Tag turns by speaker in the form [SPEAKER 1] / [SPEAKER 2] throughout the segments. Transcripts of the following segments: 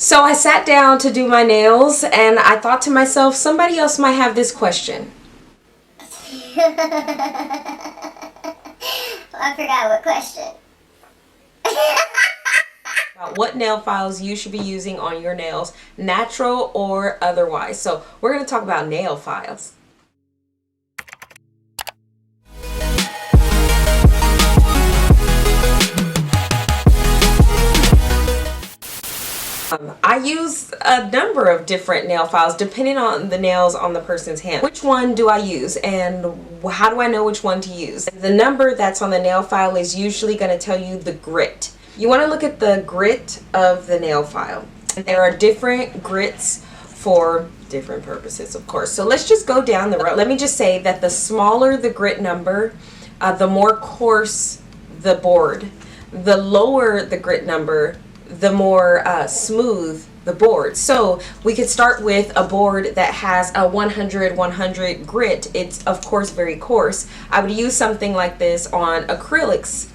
[SPEAKER 1] So I sat down to do my nails and I thought to myself, somebody else might have this question.
[SPEAKER 2] Well, I forgot what question.
[SPEAKER 1] About what nail files you should be using on your nails, natural or otherwise. So we're going to talk about nail files. I use a number of different nail files depending on the nails on the person's hand. Which one do I use and how do I know which one to use? The number that's on the nail file is usually going to tell you the grit. You want to look at the grit of the nail file. There are different grits for different purposes, of course. So let's just go down the road. Let me just say that the smaller the grit number, the more coarse the board. The lower the grit number, the more smooth the board. So we could start with a board that has a 100 grit. It's of course very coarse. I would use something like this on acrylics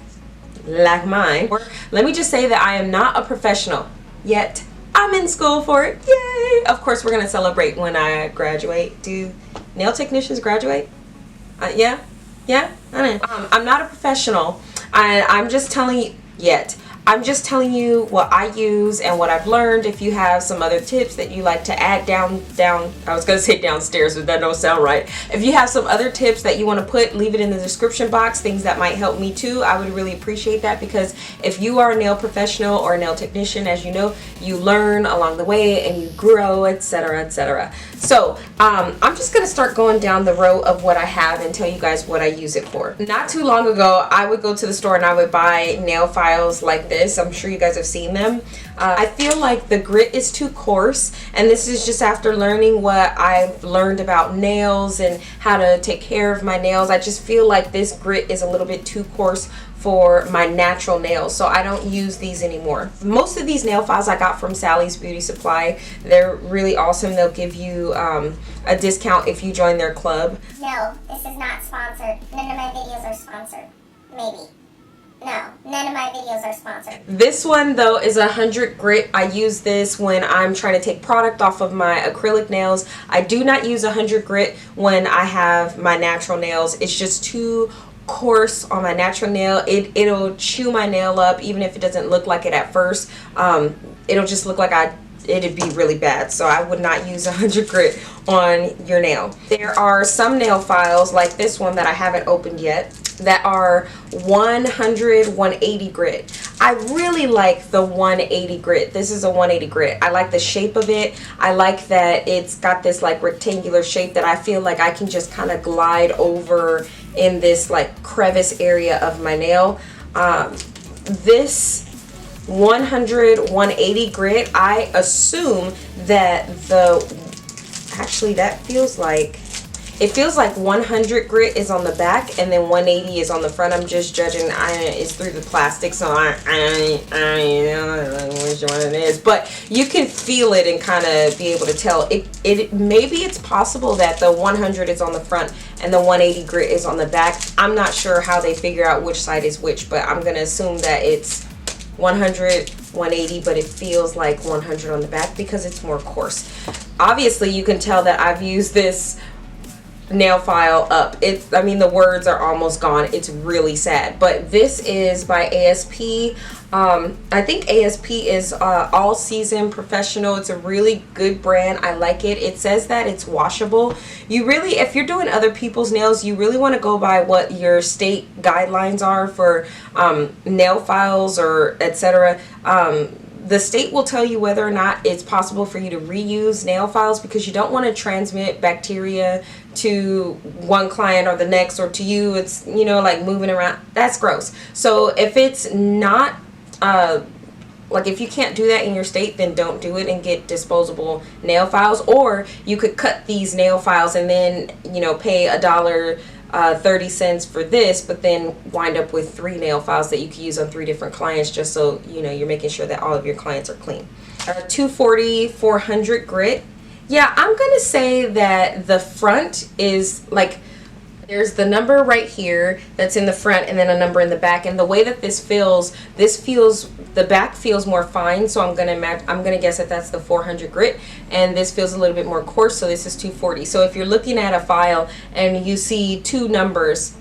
[SPEAKER 1] like mine. Let me just say that I am not a professional yet. I'm in school for it. Yay! Of course we're gonna celebrate when I graduate. Do nail technicians graduate? Yeah? I don't know. I'm not a professional. I'm just telling you yet. I'm just telling you what I use and what I've learned. If you have some other tips that you like to add down, I was going to say downstairs, but that don't sound right. If you have some other tips that you want to put, leave it in the description box, things that might help me too. I would really appreciate that, because if you are a nail professional or a nail technician, as you know, you learn along the way and you grow, etc., etc. So I'm just going to start going down the row of what I have and tell you guys what I use it for. Not too long ago, I would go to the store and I would buy nail files like this. I'm sure you guys have seen them. I feel like the grit is too coarse, and this is just after learning what I've learned about nails and how to take care of my nails. I just feel like this grit is a little bit too coarse for my natural nails, so I don't use these anymore. Most of these nail files I got from Sally's Beauty Supply. They're really awesome. They'll give you a discount if you join their club.
[SPEAKER 2] No, this is not sponsored. None of my videos are sponsored. Maybe. No, none of my videos are sponsored.
[SPEAKER 1] This one though is 100 grit. I use this when I'm trying to take product off of my acrylic nails. I do not use 100 grit when I have my natural nails. It's just too coarse on my natural nail. It'll chew my nail up, even if it doesn't look like it at first. It'll just look like it'd be really bad. So I would not use 100 grit on your nail. There are some nail files like this one that I haven't opened yet that are 180 grit. I really like the 180 grit. This is a 180 grit. I like the shape of it. I like that it's got this like rectangular shape that I feel like I can just kind of glide over in this like crevice area of my nail. This 180 grit, I assume that actually that feels like, it feels like 100 grit is on the back and then 180 is on the front. I'm just judging. It's through the plastic, so I don't know which one it is. But you can feel it and kind of be able to tell. Maybe it's possible that the 100 is on the front and the 180 grit is on the back. I'm not sure how they figure out which side is which, but I'm going to assume that it's 100, 180, but it feels like 100 on the back because it's more coarse. Obviously, you can tell that I've used this nail file up. I mean, the words are almost gone. It's really sad. But this is by ASP. I think ASP is all season professional. It's a really good brand. I like it. It says that it's washable. You really, if you're doing other people's nails, you really want to go by what your state guidelines are for nail files or etc. The state will tell you whether or not it's possible for you to reuse nail files, because you don't want to transmit bacteria to one client or the next, or to you. It's, you know, like moving around. That's gross. So if it's not like, if you can't do that in your state, then don't do it and get disposable nail files. Or you could cut these nail files and then, you know, pay $1.30 for this, but then wind up with 3 nail files that you can use on 3 different clients, just so you know you're making sure that all of your clients are clean. 240 400 grit. Yeah, I'm gonna say that the front is like There's the number right here that's in the front and then a number in the back. And the way that this feels, the back feels more fine. So I'm gonna guess that that's the 400 grit, and this feels a little bit more coarse. So this is 240. So if you're looking at a file and you see two numbers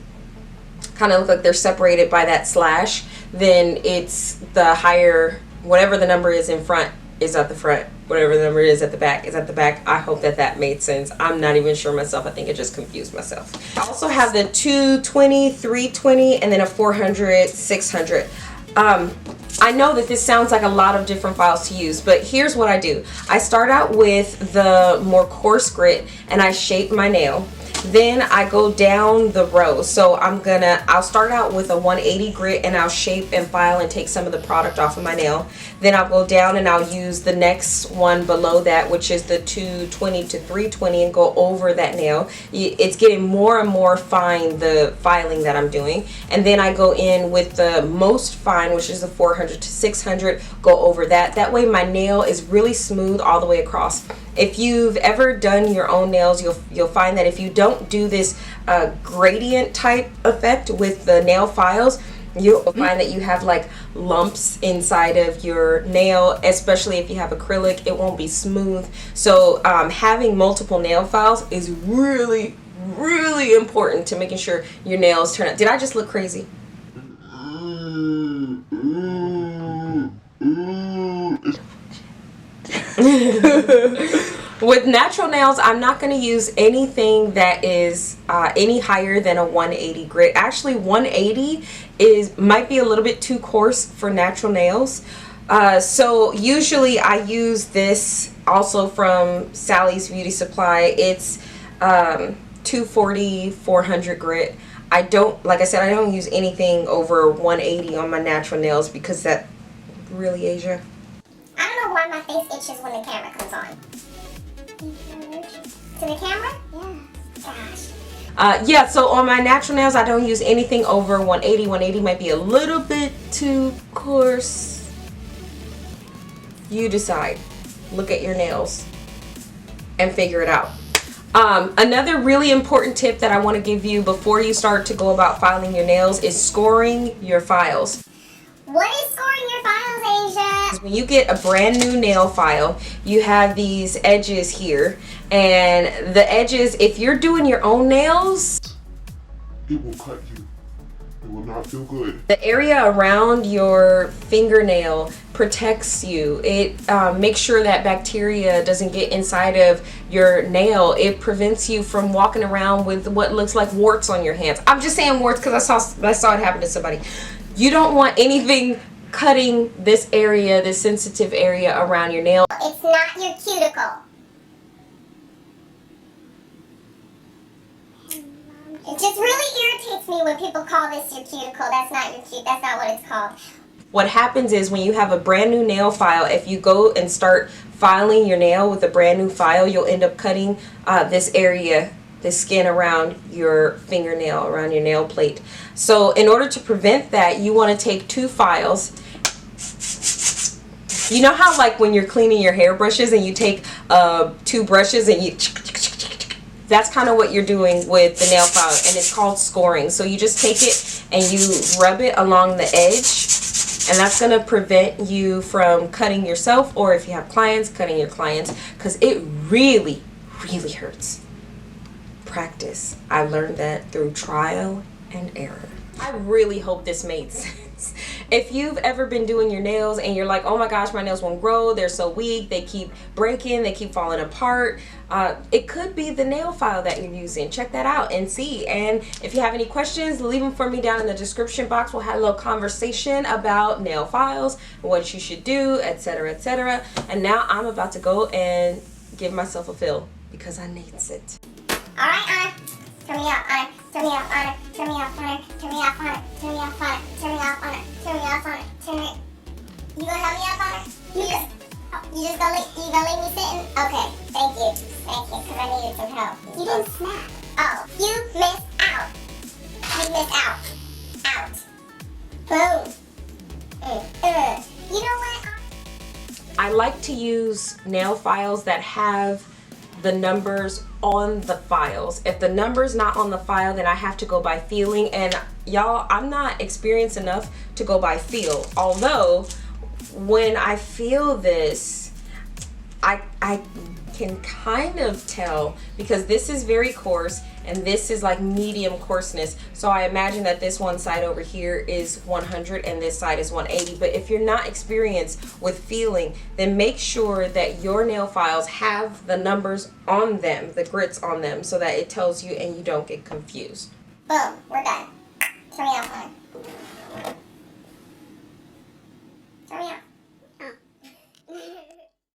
[SPEAKER 1] kind of look like they're separated by that slash, then it's the higher, whatever the number is in front is at the front, whatever the number is at the back is at the back. I hope that that made sense. I'm not even sure myself. I think it just confused myself. I also have the 220, 320, and then a 400, 600. I know that this sounds like a lot of different files to use, but here's what I do. I start out with the more coarse grit and I shape my nail. Then I go down the row. So I'll start out with a 180 grit and I'll shape and file and take some of the product off of my nail. Then I'll go down and I'll use the next one below that, which is the 220 to 320, and go over that nail. It's getting more and more fine, the filing that I'm doing. And then I go in with the most fine, which is the 400 to 600, go over that. That way my nail is really smooth all the way across. If you've ever done your own nails, you'll find that if you don't do this gradient type effect with the nail files, you'll find that you have like lumps inside of your nail, especially if you have acrylic. It won't be smooth. So having multiple nail files is really, really important to making sure your nails turn out. Did I just look crazy? With natural nails, I'm not going to use anything that is any higher than a 180 grit. Actually, 180 might be a little bit too coarse for natural nails. So usually I use this also from Sally's Beauty Supply. It's 240, 400 grit. Like I said, I don't use anything over 180 on my natural nails because that really, Asia?
[SPEAKER 2] I don't know why my face itches when the camera comes on. To the camera? Yeah. Gosh.
[SPEAKER 1] Yeah, so on my natural nails, I don't use anything over 180. 180 might be a little bit too coarse. You decide. Look at your nails and figure it out. Another really important tip that I want to give you before you start to go about filing your nails is scoring your files.
[SPEAKER 2] What is scoring your files, Asia?
[SPEAKER 1] When you get a brand new nail file, you have these edges here, and the edges, if you're doing your own nails,
[SPEAKER 3] it will cut you. It will not feel good.
[SPEAKER 1] the area around your fingernail protects you. It makes sure that bacteria doesn't get inside of your nail. It prevents you from walking around with what looks like warts on your hands. I'm just saying warts because I saw it happen to somebody. You don't want anything cutting this area, this sensitive area around your nail.
[SPEAKER 2] It's not your cuticle. It just really irritates me when people call this your cuticle. That's not your cuticle. That's not what it's called.
[SPEAKER 1] What happens is when you have a brand new nail file, if you go and start filing your nail with a brand new file, you'll end up cutting this area, the skin around your fingernail, around your nail plate. So in order to prevent that, you want to take two files. You know how like when you're cleaning your hairbrushes and you take two brushes and you, that's kind of what you're doing with the nail file, and it's called scoring. So you just take it and you rub it along the edge, and that's going to prevent you from cutting yourself, or if you have clients, cutting your clients, because it really, really hurts. Practice. I learned that through trial and error. I really hope this made sense. If you've ever been doing your nails and you're like, oh my gosh, my nails won't grow, they're so weak, they keep breaking, they keep falling apart, it could be the nail file that you're using. Check that out and see. And if you have any questions, leave them for me down in the description box. We'll have a little conversation about nail files, what you should do, etc., etc. And now I'm about to go and give myself a fill because I needs it.
[SPEAKER 2] Alright, Anna. Turn me off on it. Turn me off on it. Turn me off on it. Turn me off on it. Turn me off on it. Turn me off on it. Turn me off on it. Turn me. You gonna help me off on it? You gonna leave me sitting? Okay. Thank you. Thank you, because I needed some help. You didn't snap. Oh, you missed out. You missed out. Out. Boom. You know what?
[SPEAKER 1] I like to use nail files that have the numbers on the files. If the number's not on the file, then I have to go by feeling, and y'all, I'm not experienced enough to go by feel. Although when I feel this, I can kind of tell, because this is very coarse and this is like medium coarseness, so I imagine that this one side over here is 100 and this side is 180. But if you're not experienced with feeling, then make sure that your nail files have the numbers on them, the grits on them, so that it tells you and you don't get confused.
[SPEAKER 2] Boom, we're done. Turn me off, honey. Turn me off.